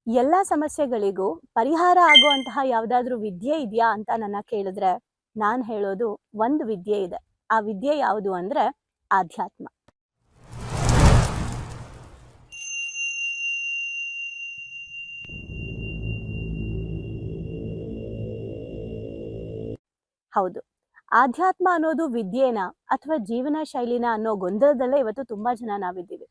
ಎಲ್ಲ ಸಮಸ್ಯೆಗಳಿಗೂ ಪರಿಹಾರ ಆಗುವಂತಹ ಯಾವುದಾದ್ರೂ ವಿದ್ಯೆ ಇದೆಯಾ ಅಂತ ನನ್ನ ಕೇಳಿದ್ರೆ ನಾನು ಹೇಳೋದು ಒಂದು ವಿದ್ಯೆ ಇದೆ. ಆ ವಿದ್ಯೆ ಯಾವುದು ಅಂದ್ರೆ ಆಧ್ಯಾತ್ಮ. ಹೌದು, ಆಧ್ಯಾತ್ಮ ಅನ್ನೋದು ವಿದ್ಯೆನ ಅಥವಾ ಜೀವನ ಶೈಲಿನ ಅನ್ನೋ ಗೊಂದಲದಲ್ಲೇ ಇವತ್ತು ತುಂಬಾ ಜನ ನಾವಿದ್ದೀವಿ.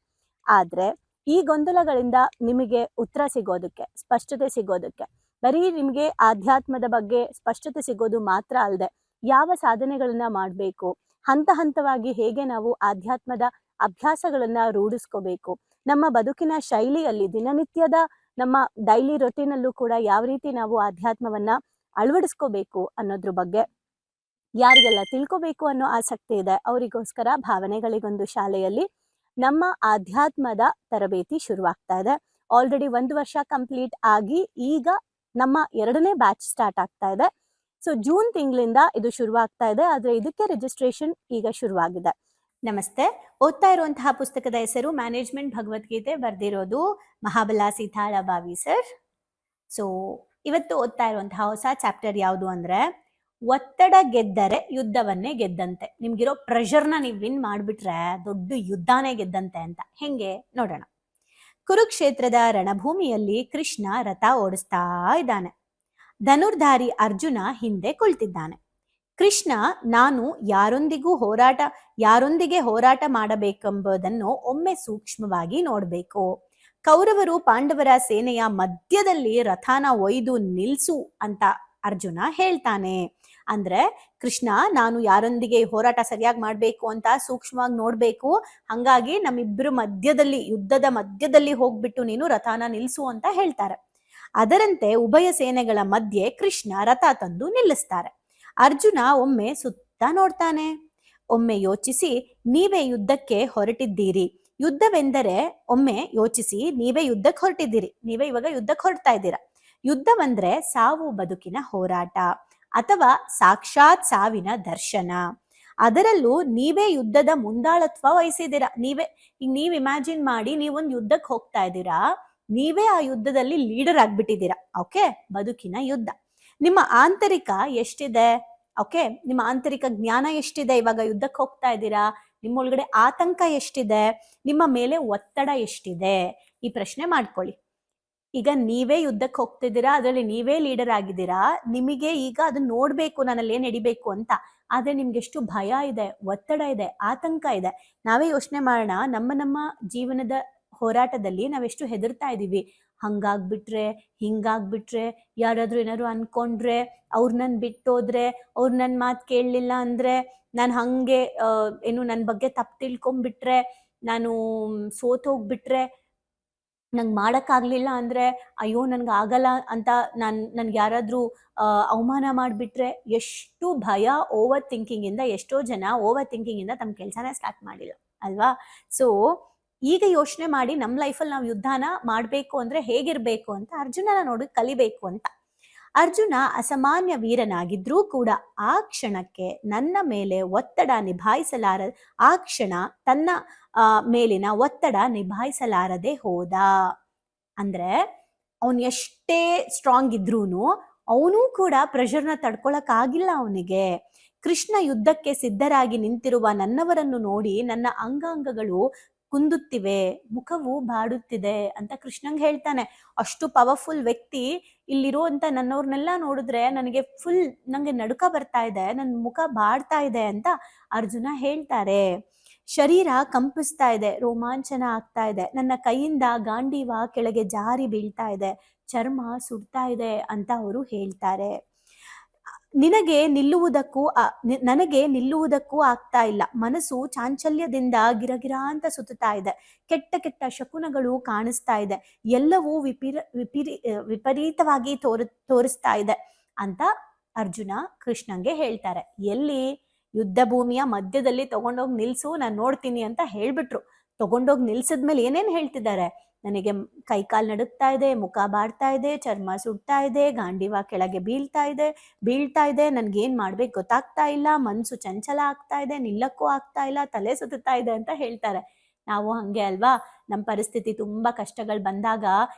ಆದ್ರೆ ಈ ಗೊಂದಲಗಳಿಂದ ನಿಮಗೆ ಉತ್ತರ ಸಿಗೋದಕ್ಕೆ, ಸ್ಪಷ್ಟತೆ ಸಿಗೋದಕ್ಕೆ, ಬರೀ ನಿಮಗೆ ಆಧ್ಯಾತ್ಮದ ಬಗ್ಗೆ ಸ್ಪಷ್ಟತೆ ಸಿಗೋದು ಮಾತ್ರ ಅಲ್ಲದೆ ಯಾವ ಸಾಧನೆಗಳನ್ನ ಮಾಡಬೇಕು, ಹಂತ ಹಂತವಾಗಿ ಹೇಗೆ ನಾವು ಆಧ್ಯಾತ್ಮದ ಅಭ್ಯಾಸಗಳನ್ನ ರೂಢಿಸ್ಕೋಬೇಕು, ನಮ್ಮ ಬದುಕಿನ ಶೈಲಿಯಲ್ಲಿ ದಿನನಿತ್ಯದ ನಮ್ಮ ಡೈಲಿ ರೊಟೀನಲ್ಲೂ ಕೂಡ ಯಾವ ರೀತಿ ನಾವು ಆಧ್ಯಾತ್ಮವನ್ನ ಅಳವಡಿಸ್ಕೋಬೇಕು ಅನ್ನೋದ್ರ ಬಗ್ಗೆ ಯಾರಿಗೆಲ್ಲ ತಿಳ್ಕೋಬೇಕು ಅನ್ನೋ ಆಸಕ್ತಿ ಇದೆ ಅವರಿಗೋಸ್ಕರ ಭಾವನೆಗಳಿಗೊಂದು ಶಾಲೆಯಲ್ಲಿ ನಮ್ಮ ಆಧ್ಯಾತ್ಮದ ತರಬೇತಿ ಶುರುವಾಗ್ತಾ ಇದೆ. ಆಲ್ರೆಡಿ 1 ವರ್ಷ ಕಂಪ್ಲೀಟ್ ಆಗಿ ಈಗ ನಮ್ಮ 2ನೇ ಬ್ಯಾಚ್ ಸ್ಟಾರ್ಟ್ ಆಗ್ತಾ ಇದೆ. ಸೊ ಜೂನ್ ತಿಂಗಳಿಂದ ಇದು ಶುರುವಾಗ್ತಾ ಇದೆ. ಆದ್ರೆ ಇದಕ್ಕೆ ರಿಜಿಸ್ಟ್ರೇಷನ್ ಈಗ ಶುರುವಾಗಿದೆ. ನಮಸ್ತೆ. ಓದ್ತಾ ಇರುವಂತಹ ಪುಸ್ತಕದ ಹೆಸರು ಮ್ಯಾನೇಜ್ಮೆಂಟ್ ಭಗವದ್ಗೀತೆ, ಬರ್ದಿರೋದು ಮಹಾಬಲ ಸೀತಾಳಬಾವಿ ಸರ್. ಸೊ ಇವತ್ತು ಓದ್ತಾ ಇರುವಂತಹ ಹೊಸ ಚಾಪ್ಟರ್ ಯಾವುದು ಅಂದ್ರೆ ಒತ್ತಡ ಗೆದ್ದರೆ ಯುದ್ಧವನ್ನೇ ಗೆದ್ದಂತೆ. ನಿಮ್ಗಿರೋ ಪ್ರೆಷರ್ನ ನೀವು ವಿನ್ ಮಾಡ್ಬಿಟ್ರೆ ದೊಡ್ಡ ಯುದ್ಧನೇ ಗೆದ್ದಂತೆ ಅಂತ. ಹೆಂಗೆ ನೋಡೋಣ. ಕುರುಕ್ಷೇತ್ರದ ರಣಭೂಮಿಯಲ್ಲಿ ಕೃಷ್ಣ ರಥ ಓಡಿಸ್ತಾ ಇದ್ದಾನೆ. ಧನುರ್ಧಾರಿ ಅರ್ಜುನ ಹಿಂದೆ ಕುಳಿತಿದ್ದಾನೆ. ಕೃಷ್ಣ ನಾನು ಯಾರೊಂದಿಗೆ ಹೋರಾಟ ಮಾಡಬೇಕೆಂಬುದನ್ನು ಒಮ್ಮೆ ಸೂಕ್ಷ್ಮವಾಗಿ ನೋಡಬೇಕು. ಕೌರವರು ಪಾಂಡವರ ಸೇನೆಯ ಮಧ್ಯದಲ್ಲಿ ರಥನ ಒಯ್ದು ನಿಲ್ಸು ಅಂತ ಅರ್ಜುನ ಹೇಳ್ತಾನೆ. ಅಂದ್ರೆ ಕೃಷ್ಣ ನಾನು ಯಾರೊಂದಿಗೆ ಹೋರಾಟ ಸರಿಯಾಗಿ ಮಾಡ್ಬೇಕು ಅಂತ ಸೂಕ್ಷ್ಮವಾಗಿ ನೋಡ್ಬೇಕು, ಹಂಗಾಗಿ ನಮ್ಮಿಬ್ರು ಮಧ್ಯದಲ್ಲಿ, ಯುದ್ಧದ ಮಧ್ಯದಲ್ಲಿ ಹೋಗ್ಬಿಟ್ಟು ನೀನು ರಥನ ನಿಲ್ಸು ಅಂತ ಹೇಳ್ತಾರೆ. ಅದರಂತೆ ಉಭಯ ಸೇನೆಗಳ ಮಧ್ಯೆ ಕೃಷ್ಣ ರಥ ತಂದು ನಿಲ್ಲಿಸ್ತಾರೆ. ಅರ್ಜುನ ಒಮ್ಮೆ ಸುತ್ತ ನೋಡ್ತಾನೆ. ಒಮ್ಮೆ ಯೋಚಿಸಿ ನೀವೇ ಯುದ್ಧಕ್ಕೆ ಹೊರಟಿದ್ದೀರಿ. ಯುದ್ಧವೆಂದರೆ ಒಮ್ಮೆ ಯೋಚಿಸಿ ನೀವೇ ಯುದ್ಧಕ್ಕೆ ಹೊರಟಿದ್ದೀರಿ. ನೀವೇ ಇವಾಗ ಯುದ್ಧಕ್ಕೆ ಹೊರಡ್ತಾ ಇದ್ದೀರಾ. ಯುದ್ಧವಂದ್ರೆ ಸಾವು ಬದುಕಿನ ಹೋರಾಟ ಅಥವಾ ಸಾಕ್ಷಾತ್ ಸಾವಿನ ದರ್ಶನ. ಅದರಲ್ಲೂ ನೀವೇ ಯುದ್ಧದ ಮುಂದಾಳತ್ವ ವಹಿಸಿದ್ದೀರಾ. ನೀವ್ ಇಮ್ಯಾಜಿನ್ ಮಾಡಿ, ನೀವೊಂದು ಯುದ್ಧಕ್ಕೆ ಹೋಗ್ತಾ ಇದ್ದೀರಾ, ನೀವೇ ಆ ಯುದ್ಧದಲ್ಲಿ ಲೀಡರ್ ಆಗ್ಬಿಟ್ಟಿದ್ದೀರಾ. ಓಕೆ, ಬದುಕಿನ ಯುದ್ಧ. ನಿಮ್ಮ ಆಂತರಿಕ ಎಷ್ಟಿದೆ? ಓಕೆ, ನಿಮ್ಮ ಆಂತರಿಕ ಜ್ಞಾನ ಎಷ್ಟಿದೆ? ಇವಾಗ ಯುದ್ಧಕ್ಕೆ ಹೋಗ್ತಾ ಇದ್ದೀರಾ, ನಿಮ್ಮೊಳಗಡೆ ಆತಂಕ ಎಷ್ಟಿದೆ? ನಿಮ್ಮ ಮೇಲೆ ಒತ್ತಡ ಎಷ್ಟಿದೆ? ಈ ಪ್ರಶ್ನೆ ಮಾಡ್ಕೊಳ್ಳಿ. ಈಗ ನೀವೇ ಯುದ್ಧಕ್ಕೆ ಹೋಗ್ತಿದ್ದೀರಾ, ಅದರಲ್ಲಿ ನೀವೇ ಲೀಡರ್ ಆಗಿದ್ದೀರಾ. ನಿಮಗೆ ಈಗ ಅದನ್ನ ನೋಡ್ಬೇಕು, ನಾನಲ್ಲಿ ಏನ್ ನಡಿಬೇಕು ಅಂತ. ಆದ್ರೆ ನಿಮ್ಗೆ ಎಷ್ಟು ಭಯ ಇದೆ, ಒತ್ತಡ ಇದೆ, ಆತಂಕ ಇದೆ. ನಾವೇ ಯೋಚನೆ ಮಾಡೋಣ, ನಮ್ಮ ಜೀವನದ ಹೋರಾಟದಲ್ಲಿ ನಾವೆಷ್ಟು ಹೆದರ್ತಾ ಇದೀವಿ. ಹಂಗಾಗ್ಬಿಟ್ರೆ, ಹಿಂಗಾಗ್ಬಿಟ್ರೆ, ಯಾರಾದ್ರೂ ಏನಾದ್ರು ಅನ್ಕೊಂಡ್ರೆ, ಅವ್ರು ನನ್ ಬಿಟ್ಟೋದ್ರೆ, ಅವ್ರು ನನ್ ಮಾತು ಕೇಳಲಿಲ್ಲ ಅಂದ್ರೆ, ನಾನು ಹಂಗೆ ನನ್ ಬಗ್ಗೆ ತಪ್ಪು ತಿಳ್ಕೊಂಡ್ಬಿಟ್ರೆ, ನಾನು ಸೋತೋಗ್ಬಿಟ್ರೆ, ನಂಗೆ ಮಾಡಕ್ಕಾಗ್ಲಿಲ್ಲ ಅಂದ್ರೆ, ಅಯ್ಯೋ ನನ್ಗೆ ಆಗಲ್ಲ ಅಂತ ನನ್ಗೆ ಯಾರಾದ್ರೂ ಅವಮಾನ ಮಾಡಿಬಿಟ್ರೆ, ಎಷ್ಟು ಭಯ. ಓವರ್ ಥಿಂಕಿಂಗ್ ಇಂದ ಎಷ್ಟೋ ಜನ ತಮ್ಮ ಕೆಲಸನೇ ಸ್ಟಾರ್ಟ್ ಮಾಡಿಲ್ಲ ಅಲ್ವಾ? ಸೊ ಈಗ ಯೋಚನೆ ಮಾಡಿ, ನಮ್ಮ ಲೈಫಲ್ಲಿ ನಾವು ಯುದ್ಧನ ಮಾಡಬೇಕು ಅಂದ್ರೆ ಹೇಗಿರ್ಬೇಕು ಅಂತ ಅರ್ಜುನನ ನೋಡಿ ಕಲಿಬೇಕು ಅಂತ. ಅರ್ಜುನ ಅಸಾಮಾನ್ಯ ವೀರನಾಗಿದ್ರೂ ಕೂಡ ಆ ಕ್ಷಣಕ್ಕೆ ನನ್ನ ಮೇಲೆ ಒತ್ತಡ ನಿಭಾಯಿಸಲಾರ ಆ ಕ್ಷಣ ತನ್ನ ಮೇಲಿನ ಒತ್ತಡ ನಿಭಾಯಿಸಲಾರದೆ ಹೋದ. ಅಂದ್ರೆ ಅವನ್ ಎಷ್ಟೇ ಸ್ಟ್ರಾಂಗ್ ಇದ್ರೂನು ಅವನು ಕೂಡ ಪ್ರೆಷರ್ನ ತಡ್ಕೊಳಕ್ ಆಗಿಲ್ಲ ಅವನಿಗೆ. ಕೃಷ್ಣ ಯುದ್ಧಕ್ಕೆ ಸಿದ್ಧರಾಗಿ ನಿಂತಿರುವ ನನ್ನವರನ್ನು ನೋಡಿ ನನ್ನ ಅಂಗಾಂಗಗಳು ಕುಂದುತ್ತಿವೆ, ಮುಖವು ಬಾಡುತ್ತಿದೆ ಅಂತ ಕೃಷ್ಣಂಗೆ ಹೇಳ್ತಾನೆ. ಅಷ್ಟು ಪವರ್ಫುಲ್ ವ್ಯಕ್ತಿ ಇಲ್ಲಿರುವಂತ ನನ್ನವ್ರನ್ನೆಲ್ಲ ನೋಡಿದ್ರೆ ನಂಗೆ ನಡುಕ ಬರ್ತಾ ಇದೆ, ನನ್ನ ಮುಖ ಬಾಡ್ತಾ ಇದೆ ಅಂತ ಅರ್ಜುನ ಹೇಳ್ತಾರೆ. ಶರೀರ ಕಂಪಿಸ್ತಾ ಇದೆ, ರೋಮಾಂಚನ ಆಗ್ತಾ ಇದೆ, ನನ್ನ ಕೈಯಿಂದ ಗಾಂಡೀವ ಕೆಳಗೆ ಜಾರಿ ಬೀಳ್ತಾ ಇದೆ, ಚರ್ಮ ಸುಡ್ತಾ ಇದೆ ಅಂತ ಅವರು ಹೇಳ್ತಾರೆ. ನನಗೆ ನಿಲ್ಲುವುದಕ್ಕೂ ಆಗ್ತಾ ಇಲ್ಲ. ಮನಸ್ಸು ಚಾಂಚಲ್ಯದಿಂದ ಗಿರಗಿರ ಅಂತ ಸುತ್ತಾ ಇದೆ. ಕೆಟ್ಟ ಶಕುನಗಳು ಕಾಣಿಸ್ತಾ ಇದೆ. ಎಲ್ಲವೂ ವಿಪರೀತವಾಗಿ ತೋರಿಸ್ತಾ ಇದೆ ಅಂತ ಅರ್ಜುನ ಕೃಷ್ಣಂಗೆ ಹೇಳ್ತಾರೆ. ಎಲ್ಲಿ? ಯುದ್ಧ ಭೂಮಿಯ ಮಧ್ಯದಲ್ಲಿ ತಗೊಂಡೋಗಿ ನಿಲ್ಸು, ನಾನು ನೋಡ್ತೀನಿ ಅಂತ ಹೇಳ್ಬಿಟ್ರು. ತಗೊಂಡೋಗಿ ನಿಲ್ಸಿದ್ಮೇಲೆ ಏನೇನ್ ಹೇಳ್ತಿದ್ದಾರೆ? ನನಗೆ ಕೈಕಾಲು ನಡುಗ್ತಾ ಇದೆ, ಮುಖ ಬಾಡ್ತಾ ಇದೆ, ಚರ್ಮ ಸುಡ್ತಾ ಇದೆ, ಗಾಂಡೀವ ಕೆಳಗೆ ಬೀಳ್ತಾ ಇದೆ, ನನ್ಗೇನ್ ಮಾಡ್ಬೇಕು ಗೊತ್ತಾಗ್ತಾ ಇಲ್ಲ, ಮನ್ಸು ಚಂಚಲ ಆಗ್ತಾ ಇದೆ, ನಿಲ್ಲಕ್ಕೂ ಆಗ್ತಾ ಇಲ್ಲ, ತಲೆ ಸುತ್ತಾ ಇದೆ ಅಂತ ಹೇಳ್ತಾರೆ. ನಾವು ಹಂಗೆ ಅಲ್ವಾ? ನಮ್ಮ ಪರಿಸ್ಥಿತಿ ತುಂಬಾ ಕಷ್ಟಗಳು ಬಂದಾಗ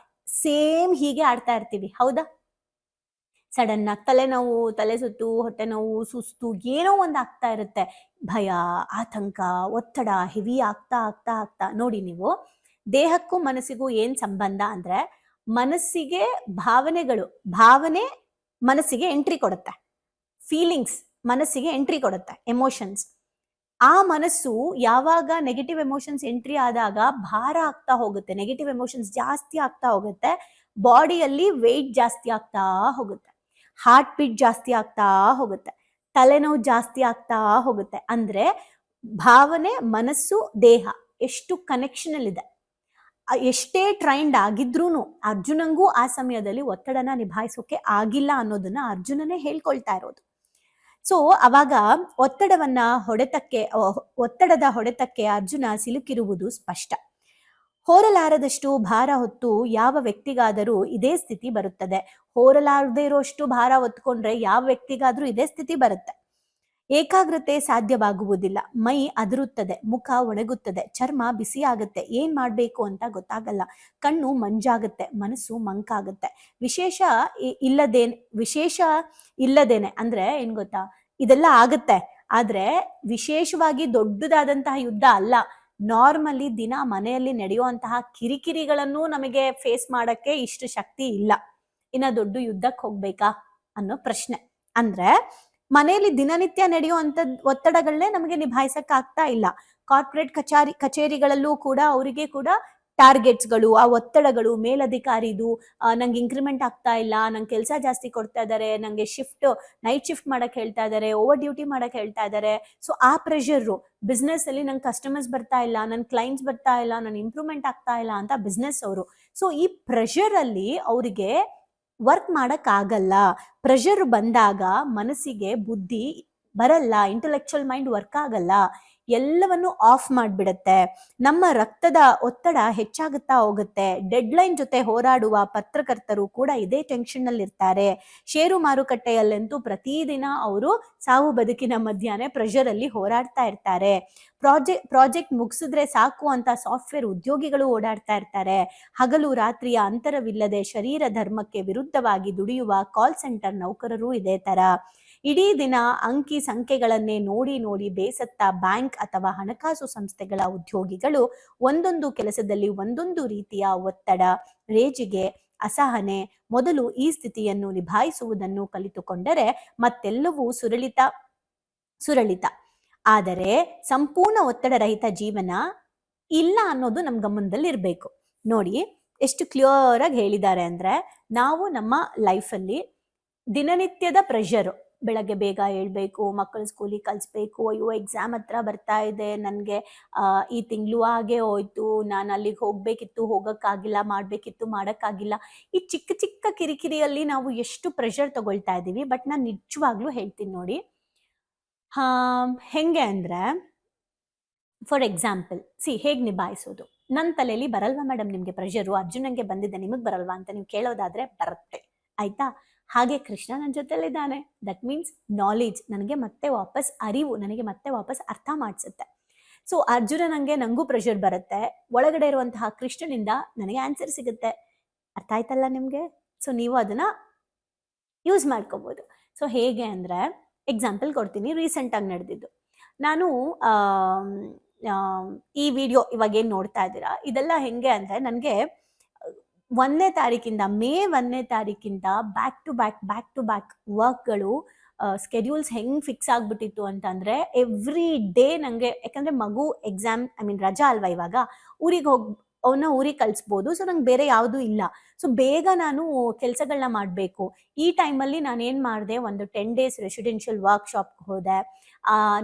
ಸೇಮ್ ಹೀಗೆ ಆಡ್ತಾ ಇರ್ತೀವಿ, ಹೌದಾ? ಸಡನ್ ಆಗಿ ತಲೆನೋವು, ತಲೆ ಸುತ್ತು, ಹೊಟ್ಟೆ ನೋವು, ಸುಸ್ತು ಏನೋ ಒಂದು ಆಗ್ತಾ ಇರುತ್ತೆ. ಭಯ, ಆತಂಕ, ಒತ್ತಡ ಹೆವಿ ಆಗ್ತಾ ಆಗ್ತಾ ಆಗ್ತಾ ನೋಡಿ ನೀವು ದೇಹಕ್ಕೂ ಮನಸ್ಸಿಗೂ ಏನ್ ಸಂಬಂಧ ಅಂದ್ರೆ ಮನಸ್ಸಿಗೆ ಭಾವನೆ ಮನಸ್ಸಿಗೆ ಎಂಟ್ರಿ ಕೊಡುತ್ತೆ. ಫೀಲಿಂಗ್ಸ್ ಮನಸ್ಸಿಗೆ ಎಂಟ್ರಿ ಕೊಡುತ್ತೆ, ಎಮೋಷನ್ಸ್. ಆ ಮನಸ್ಸು ಯಾವಾಗ ನೆಗೆಟಿವ್ ಎಮೋಷನ್ಸ್ ಎಂಟ್ರಿ ಆದಾಗ ಭಾರ ಆಗ್ತಾ ಹೋಗುತ್ತೆ, ನೆಗೆಟಿವ್ ಎಮೋಷನ್ಸ್ ಜಾಸ್ತಿ ಆಗ್ತಾ ಹೋಗುತ್ತೆ, ಬಾಡಿಯಲ್ಲಿ ವೆಯ್ಟ್ ಜಾಸ್ತಿ ಆಗ್ತಾ ಹೋಗುತ್ತೆ, ಹಾರ್ಟ್ ಬೀಟ್ ಜಾಸ್ತಿ ಆಗ್ತಾ ಹೋಗುತ್ತೆ, ತಲೆನೋವು ಜಾಸ್ತಿ ಆಗ್ತಾ ಹೋಗುತ್ತೆ. ಅಂದ್ರೆ ಭಾವನೆ, ಮನಸ್ಸು, ದೇಹ ಎಷ್ಟು ಕನೆಕ್ಷನ್ ಅಲ್ಲಿ ಇದೆ. ಎಷ್ಟೇ ಟ್ರೈನ್ಡ್ ಆಗಿದ್ರೂನು ಅರ್ಜುನಂಗೂ ಆ ಸಮಯದಲ್ಲಿ ಒತ್ತಡನ ನಿಭಾಯಿಸೋಕೆ ಆಗಿಲ್ಲ ಅನ್ನೋದನ್ನ ಅರ್ಜುನನೇ ಹೇಳ್ಕೊಳ್ತಾ ಇರೋದು. ಸೊ ಅವಾಗ ಒತ್ತಡದ ಹೊಡೆತಕ್ಕೆ ಅರ್ಜುನ ಸಿಲುಕಿರುವುದು ಸ್ಪಷ್ಟ. ಹೋರಲಾರದಷ್ಟು ಭಾರ ಹೊತ್ತು ಯಾವ ವ್ಯಕ್ತಿಗಾದರೂ ಇದೇ ಸ್ಥಿತಿ ಬರುತ್ತದೆ. ಹೋರಲಾರದೇ ಇರೋಷ್ಟು ಭಾರ ಹೊತ್ಕೊಂಡ್ರೆ ಯಾವ ವ್ಯಕ್ತಿಗಾದ್ರೂ ಇದೇ ಸ್ಥಿತಿ ಬರುತ್ತೆ. ಏಕಾಗ್ರತೆ ಸಾಧ್ಯವಾಗುವುದಿಲ್ಲ, ಮೈ ಅದರುತ್ತದೆ, ಮುಖ ಒಣಗುತ್ತದೆ, ಚರ್ಮ ಬಿಸಿ ಆಗುತ್ತೆ, ಏನ್ ಮಾಡ್ಬೇಕು ಅಂತ ಗೊತ್ತಾಗಲ್ಲ, ಕಣ್ಣು ಮಂಜಾಗುತ್ತೆ, ಮನಸ್ಸು ಮಂಕಾಗುತ್ತೆ. ವಿಶೇಷ ಇಲ್ಲದೇನೆ ಅಂದ್ರೆ ಏನ್ ಗೊತ್ತಾ, ಇದೆಲ್ಲ ಆಗುತ್ತೆ, ಆದ್ರೆ ವಿಶೇಷವಾಗಿ ದೊಡ್ಡದಾದಂತಹ ಯುದ್ಧ ಅಲ್ಲ. ನಾರ್ಮಲಿ ದಿನ ಮನೆಯಲ್ಲಿ ನಡೆಯುವಂತಹ ಕಿರಿಕಿರಿಗಳನ್ನು ನಮಗೆ ಫೇಸ್ ಮಾಡಕ್ಕೆ ಇಷ್ಟು ಶಕ್ತಿ ಇಲ್ಲ, ಇನ್ನ ದೊಡ್ಡ ಯುದ್ಧಕ್ಕೆ ಹೋಗ್ಬೇಕಾ ಅನ್ನೋ ಪ್ರಶ್ನೆ. ಅಂದ್ರೆ ಮನೆಯಲ್ಲಿ ದಿನನಿತ್ಯ ನಡೆಯುವಂತ ಒತ್ತಡಗಳನ್ನೇ ನಮಗೆ ನಿಭಾಯಿಸಕ್ ಆಗ್ತಾ ಇಲ್ಲ. ಕಾರ್ಪೊರೇಟ್ ಕಚೇರಿಗಳಲ್ಲೂ ಕೂಡ ಅವರಿಗೆ ಕೂಡ ಟಾರ್ಗೆಟ್ಸ್ಗಳು, ಆ ಒತ್ತಡಗಳು, ಮೇಲಧಿಕಾರಿದು ನಂಗೆ ಇನ್ಕ್ರಿಮೆಂಟ್ ಆಗ್ತಾ ಇಲ್ಲ, ನಂಗೆ ಕೆಲಸ ಜಾಸ್ತಿ ಕೊಡ್ತಾ ಇದಾರೆ, ನಂಗೆ ನೈಟ್ ಶಿಫ್ಟ್ ಮಾಡಕ್ ಹೇಳ್ತಾ ಇದಾರೆ, ಓವರ್ ಡ್ಯೂಟಿ ಮಾಡಕ್ ಹೇಳ್ತಾ ಇದಾರೆ. ಸೊ ಆ ಪ್ರೆಷರ್ ಬಿಸ್ನೆಸ್ ಅಲ್ಲಿ ನಂಗೆ ಕಸ್ಟಮರ್ಸ್ ಬರ್ತಾ ಇಲ್ಲ, ನನ್ ಕ್ಲೈಂಟ್ಸ್ ಬರ್ತಾ ಇಲ್ಲ, ನನ್ ಇಂಪ್ರೂವ್ಮೆಂಟ್ ಆಗ್ತಾ ಇಲ್ಲ ಅಂತ ಬಿಸ್ನೆಸ್ ಅವರು. ಸೊ ಈ ಪ್ರೆಷರ್ ಅಲ್ಲಿ ಅವರಿಗೆ ವರ್ಕ್ ಮಾಡಕ್ ಆಗಲ್ಲ. ಪ್ರೆಷರ್ ಬಂದಾಗ ಮನಸ್ಸಿಗೆ ಬುದ್ಧಿ ಬರಲ್ಲ, ಇಂಟೆಲೆಕ್ಚುಯಲ್ ಮೈಂಡ್ ವರ್ಕ್ ಆಗಲ್ಲ, ಎಲ್ಲವನ್ನು ಆಫ್ ಮಾಡ್ಬಿಡತ್ತೆ. ನಮ್ಮ ರಕ್ತದ ಒತ್ತಡ ಹೆಚ್ಚಾಗುತ್ತಾ ಹೋಗುತ್ತೆ. ಡೆಡ್ಲೈನ್ ಜೊತೆ ಹೋರಾಡುವ ಪತ್ರಕರ್ತರು ಕೂಡ ಇದೇ ಟೆನ್ಷನ್ ನಲ್ಲಿ ಇರ್ತಾರೆ. ಷೇರು ಮಾರುಕಟ್ಟೆಯಲ್ಲಂತೂ ಪ್ರತಿದಿನ ಅವರು ಸಾವು ಬದುಕಿನ ಮಧ್ಯಾಹ್ನ ಪ್ರೆಷರ್ ಅಲ್ಲಿ ಹೋರಾಡ್ತಾ ಇರ್ತಾರೆ. ಪ್ರಾಜೆಕ್ಟ್ ಮುಗಿಸಿದ್ರೆ ಸಾಕು ಅಂತ ಸಾಫ್ಟ್ವೇರ್ ಉದ್ಯೋಗಿಗಳು ಓಡಾಡ್ತಾ ಇರ್ತಾರೆ. ಹಗಲು ರಾತ್ರಿಯ ಅಂತರವಿಲ್ಲದೆ ಶರೀರ ಧರ್ಮಕ್ಕೆ ವಿರುದ್ಧವಾಗಿ ದುಡಿಯುವ ಕಾಲ್ ಸೆಂಟರ್ ನೌಕರರು ಇದೇ ತರ. ಇಡೀ ದಿನ ಅಂಕಿ ಸಂಖ್ಯೆಗಳನ್ನೇ ನೋಡಿ ನೋಡಿ ಬೇಸತ್ತ ಬ್ಯಾಂಕ್ ಅಥವಾ ಹಣಕಾಸು ಸಂಸ್ಥೆಗಳ ಉದ್ಯೋಗಿಗಳು ಒಂದೊಂದು ಕೆಲಸದಲ್ಲಿ ಒಂದೊಂದು ರೀತಿಯ ಒತ್ತಡ, ರೇಜಿಗೆ, ಅಸಹನೆ. ಮೊದಲು ಈ ಸ್ಥಿತಿಯನ್ನು ನಿಭಾಯಿಸುವುದನ್ನು ಕಲಿತುಕೊಂಡರೆ ಮತ್ತೆಲ್ಲವೂ ಸುರಳಿತ. ಆದರೆ ಸಂಪೂರ್ಣ ಒತ್ತಡರಹಿತ ಜೀವನ ಇಲ್ಲ ಅನ್ನೋದು ನಮ್ ಗಮನದಲ್ಲಿ ಇರ್ಬೇಕು. ನೋಡಿ ಎಷ್ಟು ಕ್ಲಿಯರ್ ಆಗಿ ಹೇಳಿದ್ದಾರೆ ಅಂದ್ರೆ, ನಾವು ನಮ್ಮ ಲೈಫಲ್ಲಿ ದಿನನಿತ್ಯದ ಪ್ರೆಷರ್, ಬೆಳಗ್ಗೆ ಬೇಗ ಹೇಳ್ಬೇಕು, ಮಕ್ಕಳ ಸ್ಕೂಲಿಗೆ ಕಳಿಸ್ಬೇಕು, ಅಯ್ಯೋ ಎಕ್ಸಾಮ್ ಹತ್ರ ಬರ್ತಾ ಇದೆ, ನನಗೆ ಈ ತಿಂಗಳು ಹಾಗೆ ಹೋಯ್ತು, ನಾನು ಅಲ್ಲಿಗೆ ಹೋಗ್ಬೇಕಿತ್ತು, ಹೋಗಕ್ಕಾಗಿಲ್ಲ, ಮಾಡ್ಬೇಕಿತ್ತು, ಮಾಡಕ್ಕಾಗಿಲ್ಲ. ಈ ಚಿಕ್ಕ ಚಿಕ್ಕ ಕಿರಿಕಿರಿಯಲ್ಲಿ ನಾವು ಎಷ್ಟು ಪ್ರೆಷರ್ ತಗೊಳ್ತಾ ಇದ್ದೀವಿ. ಬಟ್ ನಾನು ನಿಜವಾಗ್ಲೂ ಹೇಳ್ತೀನಿ ನೋಡಿ, ಹೆಂಗೆ ಅಂದ್ರೆ ಫಾರ್ ಎಕ್ಸಾಂಪಲ್ ಹೇಗೆ ನಿಭಾಯಿಸೋದು. ನನ್ನ ತಲೆಯಲ್ಲಿ ಬರಲ್ವಾ ಮೇಡಮ್ ನಿಮ್ಗೆ ಪ್ರೆಷರು, ಅರ್ಜುನಂಗೆ ಬಂದಿದೆ ನಿಮಗ್ ಬರಲ್ವಾ ಅಂತ ನೀವು ಕೇಳೋದಾದ್ರೆ ಬರುತ್ತೆ, ಆಯ್ತಾ? ಹಾಗೆ ಕೃಷ್ಣ ನನ್ನ ಜೊತೆಲಿದ್ದಾನೆ, ದಟ್ ಮೀನ್ಸ್ ನಾಲೆಜ್, ನನಗೆ ಮತ್ತೆ ವಾಪಸ್ ಅರಿವು, ನನಗೆ ಮತ್ತೆ ವಾಪಸ್ ಅರ್ಥ ಮಾಡಿಸುತ್ತೆ. ಸೊ ನಂಗೂ ಪ್ರೆಷರ್ ಬರುತ್ತೆ, ಒಳಗಡೆ ಇರುವಂತಹ ಕೃಷ್ಣನಿಂದ ನನಗೆ ಆನ್ಸರ್ ಸಿಗುತ್ತೆ. ಅರ್ಥ ಆಯ್ತಲ್ಲ ನಿಮ್ಗೆ? ಸೊ ನೀವು ಅದನ್ನ ಯೂಸ್ ಮಾಡ್ಕೋಬಹುದು. ಸೊ ಹೇಗೆ ಅಂದ್ರೆ ಎಕ್ಸಾಂಪಲ್ ಕೊಡ್ತೀನಿ, ರೀಸೆಂಟ್ ಆಗಿ ನಡೆದಿದ್ದು. ನಾನು ಈ ವಿಡಿಯೋ ಇವಾಗ ಏನ್ ನೋಡ್ತಾ ಇದ್ದೀರಾ, ಇದೆಲ್ಲ ಹೆಂಗೆ ಅಂದ್ರೆ ನನಗೆ ಮೇ 1ನೇ ತಾರೀಕಿಂದ ಬ್ಯಾಕ್ ಟು ಬ್ಯಾಕ್ ವರ್ಕ್ಗಳು, ಸ್ಕೆಡ್ಯೂಲ್ಸ್ ಹೆಂಗ್ ಫಿಕ್ಸ್ ಆಗ್ಬಿಟ್ಟಿತ್ತು ಅಂತಂದ್ರೆ ಎವ್ರಿ ಡೇ ನಂಗೆ, ಯಾಕಂದ್ರೆ ಮಗು ಎಕ್ಸಾಮ್ ರಜಾ ಅಲ್ವಾ ಇವಾಗ, ಊರಿಗೆ ಕಳಿಸ್ಬೋದು. ಸೊ ನಂಗೆ ಬೇರೆ ಯಾವುದು ಇಲ್ಲ. ಸೊ ಬೇಗ ನಾನು ಕೆಲಸಗಳನ್ನ ಮಾಡಬೇಕು. ಈ ಟೈಮಲ್ಲಿ ನಾನು ಏನ್ ಮಾಡಿದೆ, ಒಂದು 10 days ರೆಸಿಡೆನ್ಷಿಯಲ್ ವರ್ಕ್ಶಾಪ್ ಹೋದೆ.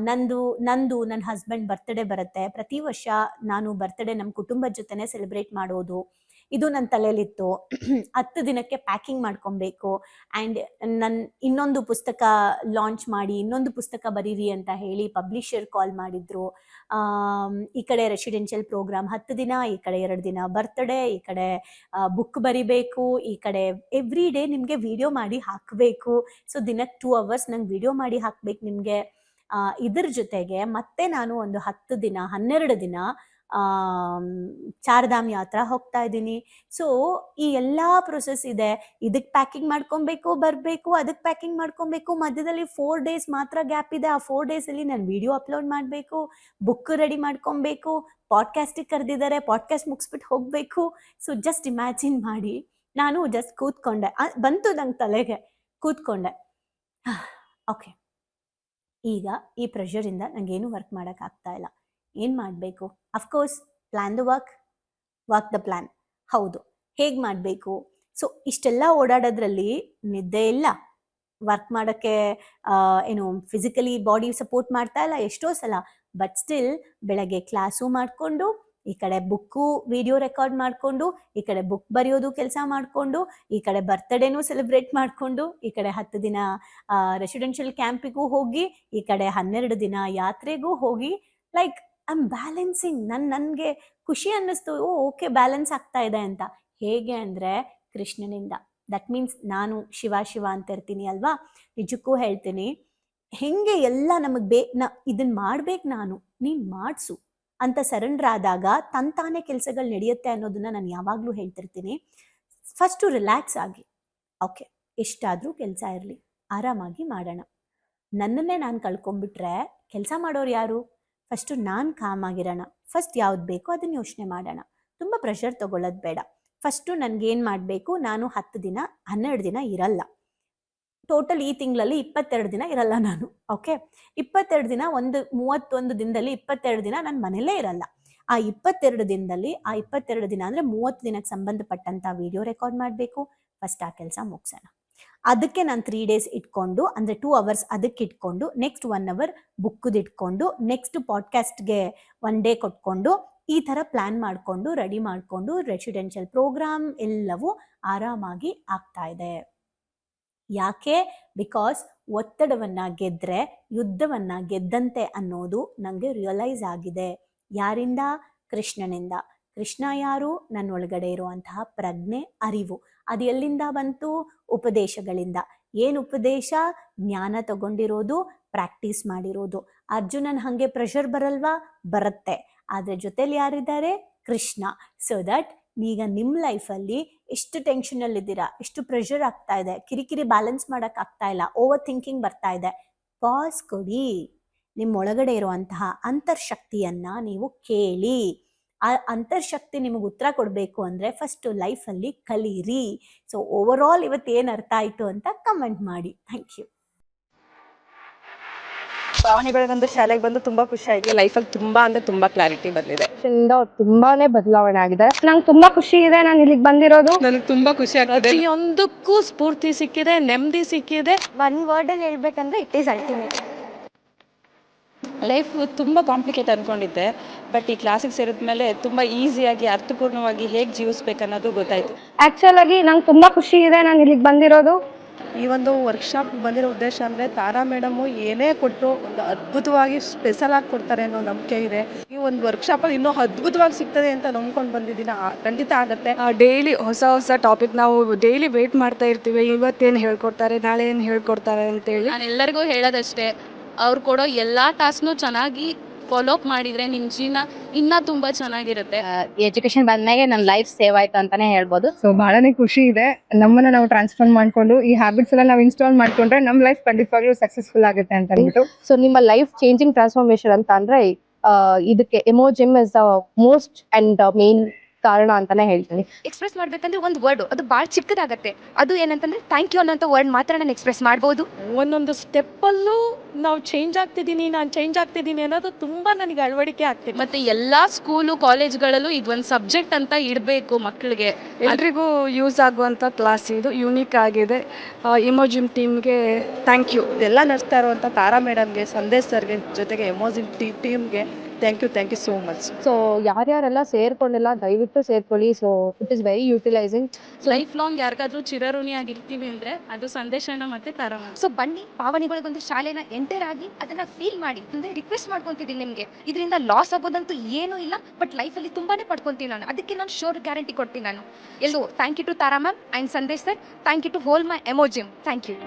ನಂದು ನನ್ನ ಹಸ್ಬೆಂಡ್ ಬರ್ತ್ಡೇ ಬರುತ್ತೆ. ಪ್ರತಿ ವರ್ಷ ನಾನು ಬರ್ತ್ಡೇ ನಮ್ಮ ಕುಟುಂಬದ ಜೊತೆನೆ ಸೆಲೆಬ್ರೇಟ್ ಮಾಡೋದು, ಇದು ನನ್ನ ತಲೆಯಲ್ಲಿತ್ತು. 10 ದಿನಕ್ಕೆ ಪ್ಯಾಕಿಂಗ್ ಮಾಡ್ಕೊಬೇಕು. ಆ್ಯಂಡ್ ಇನ್ನೊಂದು ಪುಸ್ತಕ ಲಾಂಚ್ ಮಾಡಿ, ಇನ್ನೊಂದು ಪುಸ್ತಕ ಬರೀರಿ ಅಂತ ಹೇಳಿ ಪಬ್ಲಿಷರ್ ಕಾಲ್ ಮಾಡಿದ್ರು. ಈ ಕಡೆ ರೆಸಿಡೆನ್ಷಿಯಲ್ ಪ್ರೋಗ್ರಾಮ್ 10 ದಿನ, ಈ ಕಡೆ 2 ದಿನ ಬರ್ತ್ಡೇ, ಈ ಕಡೆ ಬುಕ್ ಬರಿಬೇಕು, ಈ ಕಡೆ ಎವ್ರಿ ಡೇ ನಿಮಗೆ ವಿಡಿಯೋ ಮಾಡಿ ಹಾಕಬೇಕು. ಸೊ ದಿನಕ್ಕೆ 2 hours ನಂಗೆ ವಿಡಿಯೋ ಮಾಡಿ ಹಾಕ್ಬೇಕು ನಿಮಗೆ. ಇದ್ರ ಜೊತೆಗೆ ಮತ್ತೆ ನಾನು ಒಂದು 10 ದಿನ 12 ದಿನ ಚಾರ್ಧಾಮ್ ಯಾತ್ರಾ ಹೋಗ್ತಾ ಇದ್ದೀನಿ. ಸೊ ಈ ಎಲ್ಲ ಪ್ರೊಸೆಸ್ ಇದೆ. ಇದಕ್ಕೆ ಪ್ಯಾಕಿಂಗ್ ಮಾಡ್ಕೊಬೇಕು, ಬರಬೇಕು, ಅದಕ್ಕೆ ಪ್ಯಾಕಿಂಗ್ ಮಾಡ್ಕೊಬೇಕು, ಮಧ್ಯದಲ್ಲಿ 4 days ಮಾತ್ರ ಗ್ಯಾಪ್ ಇದೆ. ಆ 4 days ನಾನು ವಿಡಿಯೋ ಅಪ್ಲೋಡ್ ಮಾಡಬೇಕು, ಬುಕ್ ರೆಡಿ ಮಾಡ್ಕೊಬೇಕು, ಪಾಡ್ಕಾಸ್ಟಿಗೆ ಕರೆದಿದ್ದಾರೆ, ಪಾಡ್ಕಾಸ್ಟ್ ಮುಗಿಸ್ಬಿಟ್ಟು ಹೋಗಬೇಕು. ಸೊ ಜಸ್ಟ್ ಇಮ್ಯಾಜಿನ್ ಮಾಡಿ, ನಾನು ಜಸ್ಟ್ ಕೂತ್ಕೊಂಡೆ, ಬಂತು ನಂಗೆ ತಲೆಗೆ, ಕೂತ್ಕೊಂಡೆ. ಓಕೆ, ಈಗ ಈ ಪ್ರೆಷರಿಂದ ನನಗೇನು ವರ್ಕ್ ಮಾಡೋಕ್ಕಾಗ್ತಾ ಇಲ್ಲ, ಏನು ಮಾಡಬೇಕು? Of course plan the work the plan. ಹೌದು, ಹೇಗೆ ಮಾಡಬೇಕು? ಸೊ ಇಷ್ಟೆಲ್ಲ ಓಡಾಡೋದ್ರಲ್ಲಿ ನಿದ್ದೆ ಇಲ್ಲ, ವರ್ಕ್ ಮಾಡೋಕ್ಕೆ ಏನು ಫಿಸಿಕಲಿ ಬಾಡಿ ಸಪೋರ್ಟ್ ಮಾಡ್ತಾ ಇಲ್ಲ ಎಷ್ಟೋ ಸಲ. ಬಟ್ ಸ್ಟಿಲ್ ಬೆಳಗ್ಗೆ ಕ್ಲಾಸು ಮಾಡಿಕೊಂಡು, ಈ ಕಡೆ ಬುಕ್ಕು ವಿಡಿಯೋ ರೆಕಾರ್ಡ್ ಮಾಡಿಕೊಂಡು, ಈ ಕಡೆ ಬುಕ್ ಬರೆಯೋದು ಕೆಲಸ ಮಾಡಿಕೊಂಡು, ಈ ಕಡೆ ಬರ್ತ್ಡೇನೂ ಸೆಲೆಬ್ರೇಟ್ ಮಾಡಿಕೊಂಡು, ಈ ಕಡೆ 10 ದಿನ ರೆಸಿಡೆನ್ಷಿಯಲ್ ಕ್ಯಾಂಪಿಗೂ ಹೋಗಿ, ಈ ಕಡೆ 12 ದಿನ ಯಾತ್ರೆಗೂ ಹೋಗಿ, ಲೈಕ್ ಐ ಆಮ್ ಬ್ಯಾಲೆನ್ಸಿಂಗ್. ನನಗೆ ಖುಷಿ ಅನ್ನಿಸ್ತು, ಓಕೆ ಬ್ಯಾಲೆನ್ಸ್ ಆಗ್ತಾ ಇದೆ ಅಂತ. ಹೇಗೆ ಅಂದರೆ ಕೃಷ್ಣನಿಂದ. ದಟ್ ಮೀನ್ಸ್ ನಾನು ಶಿವ ಶಿವ ಅಂತ ಇರ್ತೀನಿ ಅಲ್ವಾ, ನಿಜಕ್ಕೂ ಹೇಳ್ತೀನಿ, ಹೆಂಗೆ ಎಲ್ಲ ನಮಗೆ ಇದನ್ನ ಮಾಡ್ಬೇಕು, ನಾನು ನೀನು ಮಾಡಿಸು ಅಂತ ಸರೆಂಡರ್ ಆದಾಗ ತಂತಾನೆ ಕೆಲಸಗಳು ನಡೆಯುತ್ತೆ ಅನ್ನೋದನ್ನ ನಾನು ಯಾವಾಗಲೂ ಹೇಳ್ತಿರ್ತೀನಿ. ಫಸ್ಟು ರಿಲ್ಯಾಕ್ಸ್ ಆಗಿ, ಓಕೆ ಎಷ್ಟಾದರೂ ಕೆಲಸ ಇರಲಿ, ಆರಾಮಾಗಿ ಮಾಡೋಣ. ನನ್ನನ್ನೇ ನಾನು ಕಳ್ಕೊಂಡ್ಬಿಟ್ರೆ ಕೆಲಸ ಮಾಡೋರು ಯಾರು? ಫಸ್ಟು ನಾನು ಕಾಮಾಗಿರೋಣ. ಫಸ್ಟ್ ಯಾವ್ದು ಬೇಕೋ ಅದನ್ನು ಯೋಚನೆ ಮಾಡೋಣ. ತುಂಬ ಪ್ರೆಷರ್ ತೊಗೊಳ್ಳೋದು ಬೇಡ. ಫಸ್ಟು ನನಗೇನು ಮಾಡಬೇಕು, ನಾನು 10 ದಿನ 12 ದಿನ ಇರಲ್ಲ, ಟೋಟಲ್ ಈ ತಿಂಗಳಲ್ಲಿ 22 ದಿನ ಇರಲ್ಲ ನಾನು. ಓಕೆ, 22 ದಿನ, 31 ದಿನದಲ್ಲಿ 22 ದಿನ ನಾನು ಮನೇಲೇ ಇರಲ್ಲ. ಆ 22 ದಿನದಲ್ಲಿ, ಆ 22 ದಿನ ಅಂದರೆ 30 ದಿನಕ್ಕೆ ಸಂಬಂಧಪಟ್ಟಂಥ ವಿಡಿಯೋ ರೆಕಾರ್ಡ್ ಮಾಡಬೇಕು. ಫಸ್ಟ್ ಆ ಕೆಲಸ ಮುಗಿಸೋಣ. ಅದಕ್ಕೆ ನಾನು 3 days ಇಟ್ಕೊಂಡು, ಅಂದರೆ 2 hours ಅದಕ್ಕೆ ಇಟ್ಕೊಂಡು, ನೆಕ್ಸ್ಟ್ 1 hour ಬುಕ್ಕದು ಇಟ್ಕೊಂಡು, ನೆಕ್ಸ್ಟ್ ಪಾಡ್ಕಾಸ್ಟ್ಗೆ 1 day ಕೊಟ್ಕೊಂಡು, ಈ ಥರ ಪ್ಲ್ಯಾನ್ ಮಾಡಿಕೊಂಡು ರೆಡಿ ಮಾಡಿಕೊಂಡು ರೆಸಿಡೆನ್ಷಿಯಲ್ ಪ್ರೋಗ್ರಾಮ್ ಎಲ್ಲವೂ ಆರಾಮಾಗಿ ಆಗ್ತಾ ಇದೆ. ಯಾಕೆ? ಬಿಕಾಸ್ ಒತ್ತಡವನ್ನು ಗೆದ್ದರೆ ಯುದ್ಧವನ್ನು ಗೆದ್ದಂತೆ ಅನ್ನೋದು ನನಗೆ ರಿಯಲೈಸ್ ಆಗಿದೆ. ಯಾರಿಂದ? ಕೃಷ್ಣನಿಂದ. ಕೃಷ್ಣ ಯಾರು? ನನ್ನೊಳಗಡೆ ಇರುವಂತಹ ಪ್ರಜ್ಞೆ, ಅರಿವು. ಅದು ಎಲ್ಲಿಂದ ಬಂತು? ಉಪದೇಶಗಳಿಂದ. ಏನು ಉಪದೇಶ? ಜ್ಞಾನ ತಗೊಂಡಿರೋದು, ಪ್ರಾಕ್ಟೀಸ್ ಮಾಡಿರೋದು. ಅರ್ಜುನನ್ ಹಾಗೆ ಪ್ರೆಷರ್ ಬರಲ್ವಾ? ಬರುತ್ತೆ. ಆದರೆ ಜೊತೆಲಿ ಯಾರಿದ್ದಾರೆ? ಕೃಷ್ಣ. ಸೊ ದಟ್ ಈಗ ನಿಮ್ಮ ಲೈಫಲ್ಲಿ ಎಷ್ಟು ಟೆನ್ಷನಲ್ಲಿದ್ದೀರಾ, ಎಷ್ಟು ಪ್ರೆಷರ್ ಆಗ್ತಾ ಇದೆ, ಕಿರಿಕಿರಿ ಬ್ಯಾಲೆನ್ಸ್ ಮಾಡೋಕ್ಕಾಗ್ತಾ ಇಲ್ಲ, ಓವರ್ ಥಿಂಕಿಂಗ್ ಬರ್ತಾ ಇದೆ, ಪಾಸ್ ಕೊಡಿ. ನಿಮ್ಮ ಒಳಗಡೆ ಇರುವಂತಹ ಅಂತರ್ಶಕ್ತಿಯನ್ನು ನೀವು ಕೇಳಿ. ಆ ಅಂತರ್ಶಕ್ತಿ ನಿಮಗೆ ಉತ್ತರ ಕೊಡಬೇಕು ಅಂದರೆ ಫಸ್ಟು ಲೈಫಲ್ಲಿ ಕಲೀರಿ. ಸೊ ಓವರ್ ಆಲ್ ಇವತ್ತು ಏನು ಅರ್ಥ ಆಯಿತು ಅಂತ ಕಮೆಂಟ್ ಮಾಡಿ. Thank you. ಭಾವನೆಗಳಿಗೊಂದು ಶಾಲೆಗೆ ಬಂದು ತುಂಬಾ ಖುಷಿ ಆಗಿದೆ. ಲೈಫಲ್ಲಿ ತುಂಬಾ ಅಂದ್ರೆ ತುಂಬಾ ಕ್ಲಾರಿಟಿ ಬಂದಿದೆ. ತುಂಬಾನೇ ಬದಲಾವಣೆ ಆಗಿದೆ. ನಂಗೆ ತುಂಬಾ ಖುಷಿ ಇದೆ ನಾನು ಇಲ್ಲಿಗೆ ಬಂದಿರೋದು. ನನಗೆ ತುಂಬಾ ಖುಷಿ ಆಗ್ತಿದೆ. ಪ್ರತಿಯೊಂದಕ್ಕೂ ಸ್ಫೂರ್ತಿ ಸಿಕ್ಕಿದೆ, ನೆಮ್ಮದಿ ಸಿಕ್ಕಿದೆ. ಒನ್ ವರ್ಡ್ ಅಲ್ಲಿ ಹೇಳ್ಬೇಕಂದ್ರೆ ಇಟ್ ಈಸ್ ಅಲ್ಟಿಮೇಟ್. ಲೈಫ್ ತುಂಬ ಕಾಂಪ್ಲಿಕೇಟ್ ಅನ್ಕೊಂಡಿದ್ದೆ, ಬಟ್ ಈ ಕ್ಲಾಸಿಗೆ ಸೇರಿದ್ಮೇಲೆ ತುಂಬ ಈಸಿಯಾಗಿ ಅರ್ಥಪೂರ್ಣವಾಗಿ ಹೇಗೆ ಜೀವಿಸ್ಬೇಕು ಅನ್ನೋದು ಗೊತ್ತಾಯ್ತು. ಆಕ್ಚುಲ್ ಆಗಿ ನಂಗೆ ತುಂಬಾ ಖುಷಿ ಇದೆ ನಾನು ಇಲ್ಲಿಗೆ ಬಂದಿರೋದು. ಈ ಒಂದು ವರ್ಕ್ಶಾಪ್ ಬಂದಿರೋ ಉದ್ದೇಶ ಅಂದರೆ ತಾರಾ ಮೇಡಮು ಏನೇ ಕೊಟ್ಟರು ಒಂದು ಅದ್ಭುತವಾಗಿ ಸ್ಪೆಷಲ್ ಆಗಿ ಕೊಡ್ತಾರೆ ಅನ್ನೋ ನಂಬಿಕೆ ಇದೆ. ಈ ಒಂದು ವರ್ಕ್ಶಾಪಲ್ಲಿ ಇನ್ನೂ ಅದ್ಭುತವಾಗಿ ಸಿಗ್ತದೆ ಅಂತ ನಂಬ್ಕೊಂಡು ಬಂದಿದ್ದೀನಿ. ಖಂಡಿತ ಆಗುತ್ತೆ. ಡೈಲಿ ಹೊಸ ಹೊಸ ಟಾಪಿಕ್ ನಾವು ಡೈಲಿ ವೇಟ್ ಮಾಡ್ತಾ ಇರ್ತೀವಿ, ಇವತ್ತೇನು ಹೇಳ್ಕೊಡ್ತಾರೆ, ನಾಳೆ ಏನು ಹೇಳ್ಕೊಡ್ತಾರೆ ಅಂತೇಳಿ. ನಾನು ಎಲ್ಲರಿಗೂ ಹೇಳೋದಷ್ಟೇ, ಅವ್ರು ಕೊಡೋ ಎಲ್ಲ ಟಾಸ್ಕ್ನು ಚೆನ್ನಾಗಿ ಫಾಲೋ ಅಪ್ ಮಾಡಿದರೆ ನಿಮ್ಮ ಜೀವನ ಇನ್ನೂ ತುಂಬ ಚೆನ್ನಾಗಿರುತ್ತೆ. ಎಜುಕೇಶನ್ ಬಂದ್ಮೇಲೆ ನನ್ನ ಲೈಫ್ ಸೇವ್ ಆಯ್ತು ಅಂತಾನೆ ಹೇಳ್ಬೋದು. ಸೊ ಬಹಳನೇ ಖುಷಿ ಇದೆ. ನಮ್ಮನ್ನ ನಾವು ಟ್ರಾನ್ಸ್ಫಾರ್ಮ್ ಮಾಡ್ಕೊಂಡು ಈ ಹ್ಯಾಬಿಟ್ಸ್ ಎಲ್ಲ ನಾವು ಇನ್ಸ್ಟಾಲ್ ಮಾಡ್ಕೊಂಡ್ರೆ ನಮ್ಮ ಲೈಫ್ ಖಂಡಿತವಾಗ್ಲೂ ಸಕ್ಸಸ್ಫುಲ್ ಆಗುತ್ತೆ ಅಂತ ಅಂದ್ಬಿಟ್ಟು. ಸೊ ನಿಮ್ಮ ಲೈಫ್ ಚೇಂಜಿಂಗ್ ಟ್ರಾನ್ಸ್ಫಾರ್ಮೇಶನ್ ಅಂತ ಅಂದ್ರೆ ಇದಕ್ಕೆ ಎಮೋಜಿಮ್ is the most and main ಕಾರಣ ಅಂತಾನೆ ಹೇಳ್ತೀನಿ. ಎಕ್ಸ್ಪ್ರೆಸ್ ಮಾಡ್ಬೇಕಂದ್ರೆ ಒಂದು ವರ್ಡ್ ಅದು ಭಾಳ ಚಿಕ್ಕದಾಗತ್ತೆ. ಅದು ಏನಂತಂದ್ರೆ ಥ್ಯಾಂಕ್ ಯು ಅನ್ನೋಂಥ ವರ್ಡ್ ಮಾತ್ರ ನಾನು ಎಕ್ಸ್ಪ್ರೆಸ್ ಮಾಡ್ಬೋದು. ಒಂದೊಂದು ಸ್ಟೆಪ್ಪಲ್ಲೂ ನಾವು ಚೇಂಜ್ ಆಗ್ತಿದ್ದೀನಿ, ನಾನು ಚೇಂಜ್ ಆಗ್ತಿದ್ದೀನಿ ಅನ್ನೋದು ತುಂಬ ನನಗೆ ಅಳವಡಿಕೆ ಆಗ್ತಿದೆ. ಮತ್ತು ಎಲ್ಲ ಸ್ಕೂಲು ಕಾಲೇಜ್ಗಳಲ್ಲೂ ಇದೊಂದು ಸಬ್ಜೆಕ್ಟ್ ಅಂತ ಇಡಬೇಕು ಮಕ್ಕಳಿಗೆ. ಎಲ್ರಿಗೂ ಯೂಸ್ ಆಗುವಂಥ ಕ್ಲಾಸ್ ಇದು, ಯೂನಿಕ್ ಆಗಿದೆ. ಇಮೋಜಿಮ್ ಟೀಮ್ಗೆ ಥ್ಯಾಂಕ್ ಯು. ಇದೆಲ್ಲ ನಡೆಸ್ತಾ ಇರುವಂಥ ತಾರಾ ಮೇಡಮ್ಗೆ, ಸಂದೇಶ್ ಸರ್ಗೆ, ಜೊತೆಗೆ ಎಮೋಜಿಮ್ ಟೀಮ್ಗೆ thank you so much. So ಯಾರ್ಯಾರೆಲ್ಲ ಸೇರ್ಕೊಂಡಿಲ್ಲ ದಯವಿಟ್ಟು ಸೇರ್ಕೊಳ್ಳಿ. So it is very utilising. Life long ಯಾರಿಗಾದ್ರೂ ಚಿರಋಣಿಯಾಗಿರ್ತೀವಿ ಅಂದರೆ ಅದು ಸಂದೇಶನ ಮತ್ತು ತಾರಾ. ಸೊ ಬನ್ನಿ ಭಾವನೆಗಳಿಗೊಂದು ಶಾಲೆನ ಎಂಟರ್ ಆಗಿ ಅದನ್ನ ಫೀಲ್ ಮಾಡಿ. ಅಂದ್ರೆ ರಿಕ್ವೆಸ್ಟ್ ಮಾಡ್ಕೊಂತಿದ್ದೀನಿ ನಿಮಗೆ, ಇದರಿಂದ ಲಾಸ್ ಆಗೋದಂತೂ ಏನೂ ಇಲ್ಲ, ಬಟ್ ಲೈಫಲ್ಲಿ ತುಂಬಾನೇ ಪಡ್ಕೊಂತೀನಿ ನಾನು. ಅದಕ್ಕೆ ನಾನು ಶೋರ್ ಗ್ಯಾರಂಟಿ ಕೊಡ್ತೀನಿ ನಾನು. ಎಲ್ಲೋ thank you to Tara ma'am and Sandesh sir. Thank you to whole my ಎಮೋಜಿಮ್. Thank you.